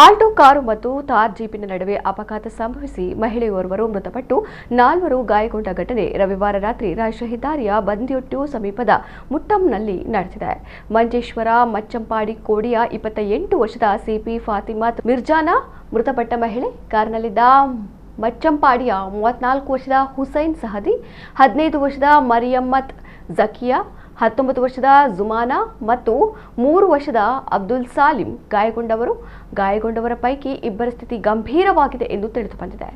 Alto car ಮತ್ತು ಥಾರ್ ಜೀಪಿನ ನಡುವೆ ಅಪಘಾತ ಸಂಭವಿಸಿ ಮಹಿಳೆಯೋರ್ವರು ಮೃತಪಟ್ಟು 4 ಗಾಯಗೊಂಡ ಘಟನೆ ರವಿವಾರ ರಾತ್ರಿ ರಾಷ್ಟ್ರೀಯ ಹೆದ್ದಾರಿಯ ಬಂದಿಯೊಟ್ಟು ಸಮೀಪದ ಮುಟ್ಟಂನಲ್ಲಿ ನಡೆದಿದೆ. ಮಂಜೇಶ್ವರ ಮಚ್ಚಂಪಾಡಿ ಕೋಡಿಯ 28 ವರ್ಷದ ಸಿಪಿ ಫಾತಿಮಾ ಮಿರ್ಜಾನಾ ಮೃತಪಟ್ಟ ಮಹಿಳೆ. ಕಾರಿನಲ್ಲಿದ್ದ ಮಚ್ಚಂಪಾಡಿಯ 34 ವರ್ಷದ ಹುಸೈನ್ ಸಹದಿ, 15 ವರ್ಷದ ಮರಿಯಮ್ಮತ್ ಜಕಿಯಾ, 19 ವರ್ಷದ ಜುಮಾನಾ ಮತ್ತು 3 ವರ್ಷದ ಅಬ್ದುಲ್ ಸಾಲಿಂ ಗಾಯಗೊಂಡವರ ಪೈಕಿ ಇಬ್ಬರ ಸ್ಥಿತಿ ಗಂಭೀರವಾಗಿದೆ ಎಂದು ತಿಳಿದುಬಂದಿದೆ.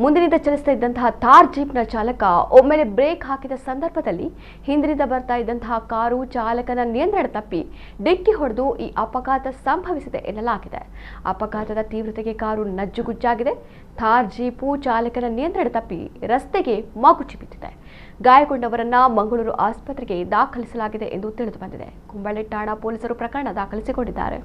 ಮುಂದಿನಿಂದ ಚಲಿಸ್ತಾ ಇದ್ದಂತಹ ಥಾರ್ ಜೀಪ್ನ ಚಾಲಕ ಒಮ್ಮೆಲೆ ಬ್ರೇಕ್ ಹಾಕಿದ ಸಂದರ್ಭದಲ್ಲಿ ಹಿಂದಿನಿಂದ ಬರ್ತಾ ಇದ್ದಂತಹ ಕಾರು ಚಾಲಕನ ನಿಯಂತ್ರಣ ತಪ್ಪಿ ಡಿಕ್ಕಿ ಹೊಡೆದು ಈ ಅಪಘಾತ ಸಂಭವಿಸಿದೆ ಎನ್ನಲಾಗಿದೆ. ಅಪಘಾತದ ತೀವ್ರತೆಗೆ ಕಾರು ನಜ್ಜುಗುಜ್ಜಾಗಿದೆ. ಥಾರ್ ಜೀಪು ಚಾಲಕನ ನಿಯಂತ್ರಣ ತಪ್ಪಿ ರಸ್ತೆಗೆ ಮಗುಚಿ ಬಿದ್ದಿದೆ. ಗಾಯಗೊಂಡವರನ್ನ ಮಂಗಳೂರು ಆಸ್ಪತ್ರೆಗೆ ದಾಖಲಿಸಲಾಗಿದೆ ಎಂದು ತಿಳಿದುಬಂದಿದೆ. ಕುಂಬಳೆ ಠಾಣಾ ಪೊಲೀಸರು ಪ್ರಕರಣ ದಾಖಲಿಸಿಕೊಂಡಿದ್ದಾರೆ.